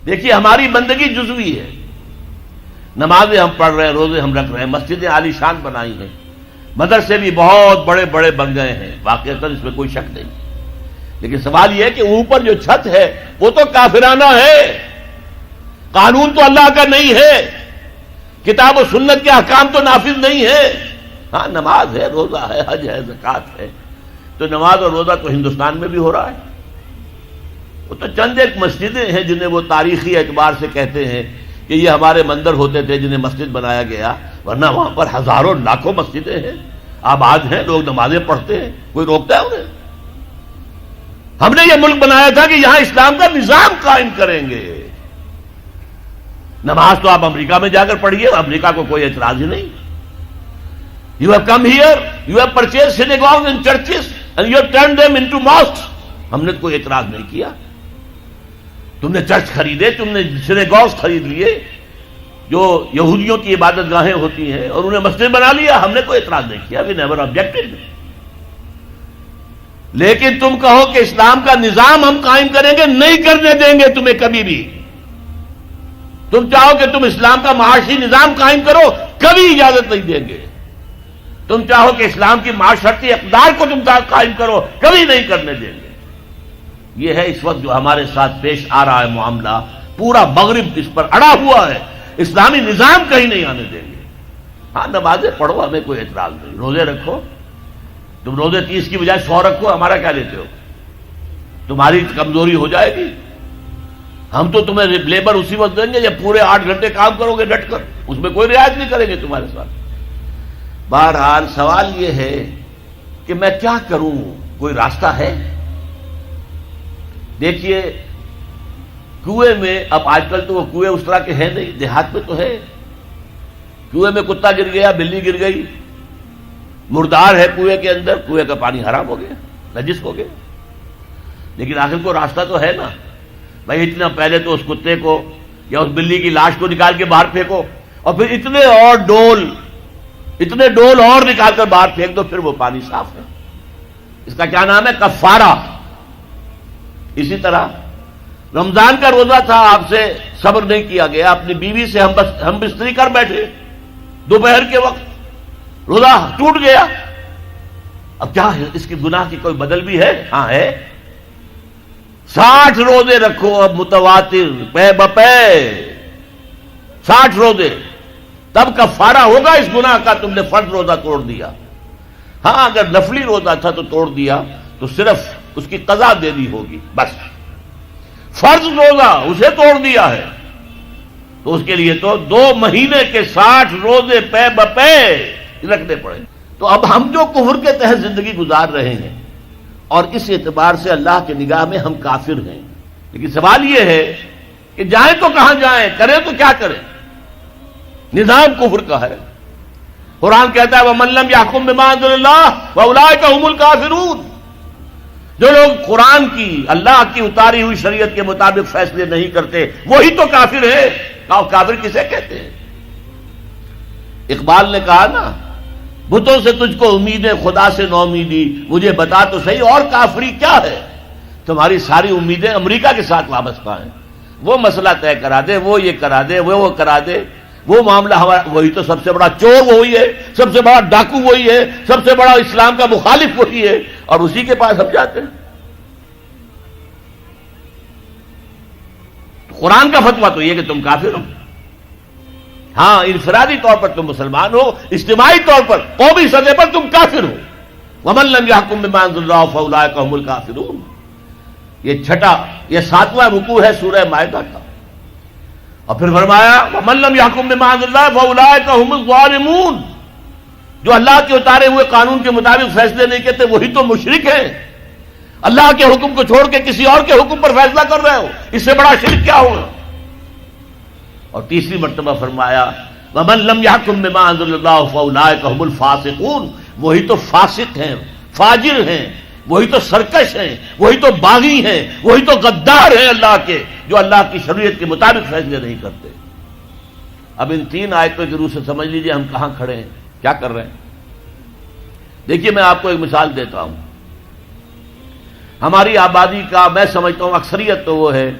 دیکھیے ہماری بندگی جزوی ہے، نمازیں ہم پڑھ رہے ہیں، روزے ہم رکھ رہے ہیں، مسجدیں عالی شان بنائی ہیں، مدرسے بھی بہت بڑے بڑے بن گئے ہیں، واقعتاً اس میں کوئی شک نہیں، لیکن سوال یہ ہے کہ اوپر جو چھت ہے وہ تو کافرانہ ہے، قانون تو اللہ کا نہیں ہے، کتاب و سنت کے احکام تو نافذ نہیں ہے۔ ہاں نماز ہے، روزہ ہے، حج ہے، زکوٰۃ ہے، تو نماز اور روزہ تو ہندوستان میں بھی ہو رہا ہے، وہ تو چند ایک مسجدیں ہیں جنہیں وہ تاریخی اعتبار سے کہتے ہیں کہ یہ ہمارے مندر ہوتے تھے جنہیں مسجد بنایا گیا، ورنہ وہاں پر ہزاروں لاکھوں مسجدیں ہیں، آباد ہیں، لوگ نمازیں پڑھتے ہیں، کوئی روکتا ہے انہیں؟ ہم نے یہ ملک بنایا تھا کہ یہاں اسلام کا نظام قائم کریں گے۔ نماز تو آپ امریکہ میں جا کر پڑھیے، امریکہ کو کوئی اعتراض ہی نہیں۔ You have come here, you have purchased synagogues and churches and you have turned them into mosques. ہم نے کوئی اعتراض نہیں کیا، تم نے چرچ خریدے، تم نے سینیگوگز خرید لیے جو یہودیوں کی عبادت گاہیں ہوتی ہیں اور انہیں مسجد بنا لیا، ہم نے کوئی اعتراض نہیں کیا، we never objected۔ لیکن تم کہو کہ اسلام کا نظام ہم قائم کریں گے، نہیں کرنے دیں گے تمہیں کبھی بھی۔ تم چاہو کہ تم اسلام کا معاشی نظام قائم کرو، کبھی اجازت نہیں دیں گے۔ تم چاہو کہ اسلام کی معاشرتی اقدار کو تم قائم کرو، کبھی نہیں کرنے دیں گے۔ یہ ہے اس وقت جو ہمارے ساتھ پیش آ رہا ہے معاملہ، پورا مغرب اس پر اڑا ہوا ہے، اسلامی نظام کہیں نہیں آنے دیں گے۔ ہاں نمازیں پڑھو، ہمیں کوئی اعتراض نہیں، روزے رکھو، تم روزے 30 کی بجائے 100 رکھو، ہمارا کیا لیتے ہو؟ تمہاری کمزوری ہو جائے گی، ہم تو تمہیں لیبر اسی وقت دیں گے جب پورے 8 گھنٹے کام کرو گے ڈٹ کر، اس میں کوئی رعایت نہیں کریں گے تمہارے ساتھ۔ بہرحال سوال یہ ہے کہ میں کیا کروں، کوئی راستہ ہے؟ دیکھیے کنویں میں، اب آج کل تو وہ کنویں اس طرح کے ہیں نہیں، دیہات میں تو ہے، کنویں میں کتا گر گیا، بلی گر گئی، مردار ہے کنویں کے اندر، کنویں کا پانی حرام ہو گیا، نجس ہو گیا، لیکن آخر کو راستہ تو ہے نا بھائی، اتنا پہلے تو اس کتے کو یا اس بلی کی لاش کو نکال کے باہر پھینکو، اور پھر اتنے ڈول اور نکال کر باہر پھینک دو، پھر وہ پانی صاف ہے۔ اس کا کیا نام ہے؟ کفارہ۔ اسی طرح رمضان کا روزہ تھا، آپ سے صبر نہیں کیا گیا، اپنی بیوی سے ہم بستری کر بیٹھے دوپہر کے وقت، روزہ ٹوٹ گیا، اب کیا ہے؟ اس کی گناہ کی کوئی بدل بھی ہے؟ ہاں ہے، 60 روزے رکھو اب متواتر پے بپے، 60 روزے، تب کفارہ ہوگا اس گناہ کا، تم نے فرض روزہ توڑ دیا۔ ہاں اگر نفلی روزہ تھا تو توڑ دیا تو صرف اس کی قضا دینی ہوگی بس، فرض روزہ اسے توڑ دیا ہے تو اس کے لیے تو 2 مہینے کے 60 روزے پے بپے رکھنے پڑے۔ تو اب ہم جو کفر کے تحت زندگی گزار رہے ہیں اور اس اعتبار سے اللہ کی نگاہ میں ہم کافر ہیں، لیکن سوال یہ ہے کہ جائیں تو کہاں جائیں، کریں تو کیا کریں؟ نظام کفر کا ہے، قرآن کہتا ہے وَمَن لَّمْ يَحْكُم بِمَا أَنزَلَ اللَّهُ فَأُولَٰئِكَ هُمُ الْكَافِرُونَ۔ جو لوگ قرآن کی، اللہ کی اتاری ہوئی شریعت کے مطابق فیصلے نہیں کرتے وہی تو کافر ہے۔ کافر کسے کہتے ہیں؟ اقبال نے کہا نا، بتوں سے تجھ کو امید ہے، خدا سے نو امیدی، مجھے بتا تو صحیح اور کافری کیا ہے؟ تمہاری ساری امیدیں امریکہ کے ساتھ وابستہ ہیں، وہ مسئلہ طے کرا دے، وہ یہ کرا دے، وہ کرا دے، وہ معاملہ ہمارا، وہی تو سب سے بڑا چور وہی ہے، سب سے بڑا ڈاکو وہی ہے، سب سے بڑا اسلام کا مخالف وہی ہے، اور اسی کے پاس ہم جاتے ہیں۔ قرآن کا فتویٰ تو یہ کہ تم کافر ہو۔ ہاں انفرادی طور پر تم مسلمان ہو، اجتماعی طور پر قومی سطح پر تم کافر ہو۔ وَمَن لَّمْ يَحْكُم بِمَا أَنزَلَ اللَّهُ فَأُولَٰئِكَ هُمُ الْكَافِرُونَ۔ یہ 7واں رکوع ہے سورہ مائدہ کا، اور پھر فرمایا وَمَن لَّمْ يَحْكُم بِمَا أَنزَلَ اللَّهُ فَأُولَٰئِكَ هُمُ الظَّالِمُونَ۔ جو اللہ کے اتارے ہوئے قانون کے مطابق فیصلے نہیں کرتے وہی تو مشرک ہیں، اللہ کے حکم کو چھوڑ کے کسی اور کے حکم پر فیصلہ کر رہے ہو، اس سے بڑا شرک کیا ہوگا؟ اور تیسری مرتبہ فرمایا وَمَن لَّمْ يَحْكُم بِمَا أَنزَلَ اللَّهُ فَأُولَٰئِكَ هُمُ الْفَاسِقُونَ۔ وہی تو فاسق ہیں، فاجر ہیں، وہی تو سرکش ہیں، وہی تو باغی ہیں، وہی تو غدار ہیں اللہ کے، جو اللہ کی شریعت کے مطابق فیصلے نہیں کرتے۔ اب ان 3 آیتوں کی روح سے سمجھ لیجئے ہم کہاں کھڑے ہیں، کیا کر رہے ہیں۔ دیکھیے میں آپ کو ایک مثال دیتا ہوں، ہماری آبادی کا میں سمجھتا ہوں اکثریت تو وہ ہے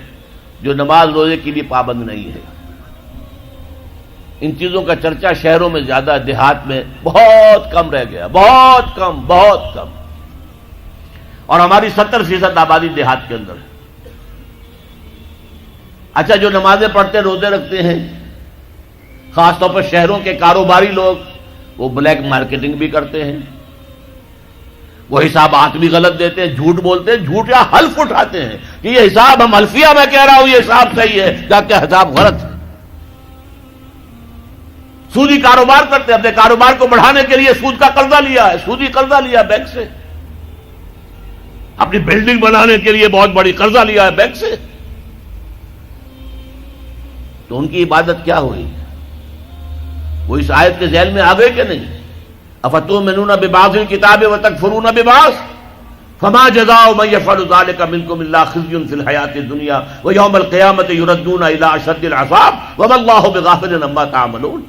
جو نماز روزے کی بھی پابند نہیں ہے۔ ان چیزوں کا چرچا شہروں میں زیادہ، دیہات میں بہت کم رہ گیا، بہت کم، بہت کم۔ اور ہماری 70% آبادی دیہات کے اندر ہے۔ اچھا، جو نمازیں پڑھتے روزے رکھتے ہیں، خاص طور پر شہروں کے کاروباری لوگ، وہ بلیک مارکیٹنگ بھی کرتے ہیں، وہ حسابات بھی غلط دیتے ہیں، جھوٹ بولتے ہیں، جھوٹ یا حلف اٹھاتے ہیں کہ یہ حساب ہم حلفیہ میں کہہ رہا ہوں یہ حساب صحیح ہے، جبکہ حساب غلط ہے۔ سودی کاروبار کرتے ہیں، اپنے کاروبار کو بڑھانے کے لیے سود کا قرضہ لیا ہے، سودی قرضہ لیا بینک سے، اپنی بلڈنگ بنانے کے لیے بہت بڑی قرضہ لیا ہے بینک سے، تو ان کی عبادت کیا ہوئی؟ وہ اس آیت کے ذیل میں آ گئے کہ نہیں؟ افتؤمنون ببعض الکتاب وتکفرون ببعض فما جزاء من يفعل ذلك منكم الا خزي في الحياة الدنيا ويوم القيامة يردون الى اشد العذاب وما الله بغافل عما تعملون۔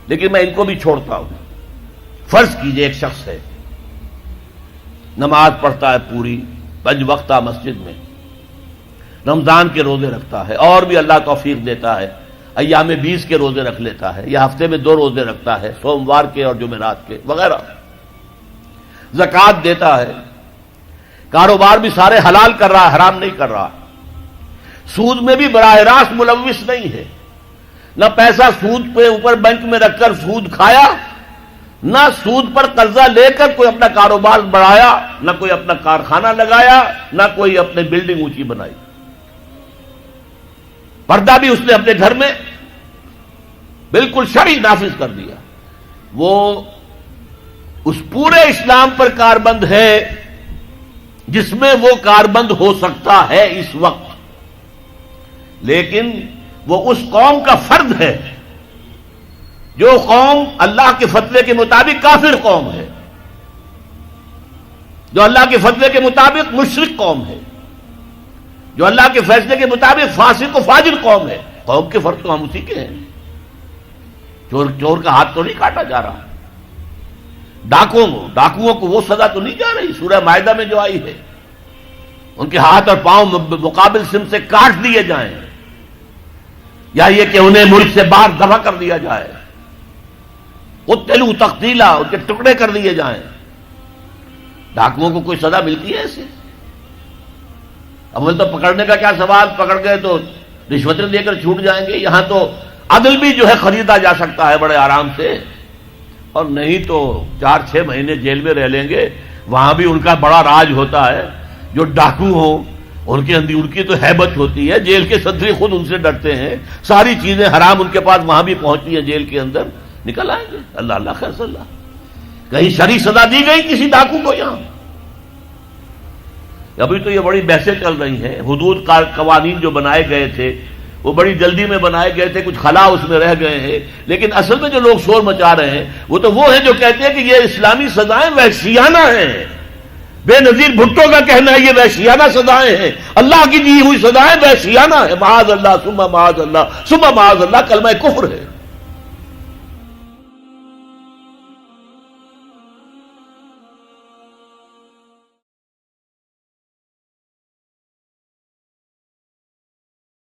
لیکن میں ان کو بھی چھوڑتا ہوں۔ فرض کیجئے ایک شخص ہے، نماز پڑھتا ہے پوری 5 وقتہ مسجد میں، رمضان کے روزے رکھتا ہے، اور بھی اللہ توفیق دیتا ہے، ایام 20 کے روزے رکھ لیتا ہے، یا ہفتے میں 2 روزے رکھتا ہے، سوموار کے اور جمعرات کے وغیرہ، زکوٰۃ دیتا ہے، کاروبار بھی سارے حلال کر رہا ہے، حرام نہیں کر رہا، سود میں بھی براہ راست ملوث نہیں ہے، نہ پیسہ سود پہ اوپر بینک میں رکھ کر سود کھایا، نہ سود پر قرضہ لے کر کوئی اپنا کاروبار بڑھایا، نہ کوئی اپنا کارخانہ لگایا، نہ کوئی اپنے بلڈنگ اونچی بنائی۔ پردہ بھی اس نے اپنے گھر میں بالکل شرعی نافذ کر دیا۔ وہ اس پورے اسلام پر کاربند ہے جس میں وہ کاربند ہو سکتا ہے اس وقت، لیکن وہ اس قوم کا فرد ہے جو قوم اللہ کے فتوے کے مطابق کافر قوم ہے، جو اللہ کے فتوے کے مطابق مشرک قوم ہے، جو اللہ کے فیصلے کے مطابق فاسق و فاجر قوم ہے۔ قوم کے فرد تو ہم اسی کے ہیں۔ چور کا ہاتھ تو نہیں کاٹا جا رہا، ڈاکوؤں کو وہ سزا تو نہیں جا رہی سورہ مائدہ میں جو آئی ہے، ان کے ہاتھ اور پاؤں مقابل سم سے کاٹ دیے جائیں، یا یہ کہ انہیں ملک سے باہر دفع کر دیا جائے، قتلوا تقتیلا، ان کے ٹکڑے کر دیے جائیں۔ ڈاکوؤں کو کوئی سزا ملتی ہے ایسے؟ اول تو پکڑنے کا کیا سوال، پکڑ گئے تو رشوتیں دے کر چھوٹ جائیں گے، یہاں تو عدل بھی جو ہے خریدا جا سکتا ہے بڑے آرام سے، اور نہیں تو 4-6 مہینے جیل میں رہ لیں گے۔ وہاں بھی ان کا بڑا راج ہوتا ہے، جو ڈاکو ہوں ان کی تو ہیبت ہوتی ہے، جیل کے صدری خود ان سے ڈرتے ہیں، ساری چیزیں حرام ان کے پاس وہاں بھی پہنچتی ہیں، جیل کے اندر نکل آئیں گے۔ اللہ اللہ خیر صلی اللہ، کہیں شرعی سزا دی گئی کسی ڈاکو کو؟ یہاں ابھی تو یہ بڑی بحثیں چل رہی ہیں، حدود کا قوانین جو بنائے گئے تھے وہ بڑی جلدی میں بنائے گئے تھے، کچھ خلا اس میں رہ گئے ہیں، لیکن اصل میں جو لوگ شور مچا رہے ہیں وہ ہیں جو کہتے ہیں کہ یہ اسلامی سزائیں وحشیانہ ہیں۔ بے نظیر بھٹو کا کہنا ہے یہ وحشیانہ سزائیں ہیں، اللہ کی دی ہوئی سزائیں وحشیانہ ہیں، معاذ اللہ ثم معاذ اللہ ثم معاذ اللہ، کلمہ کفر ہے۔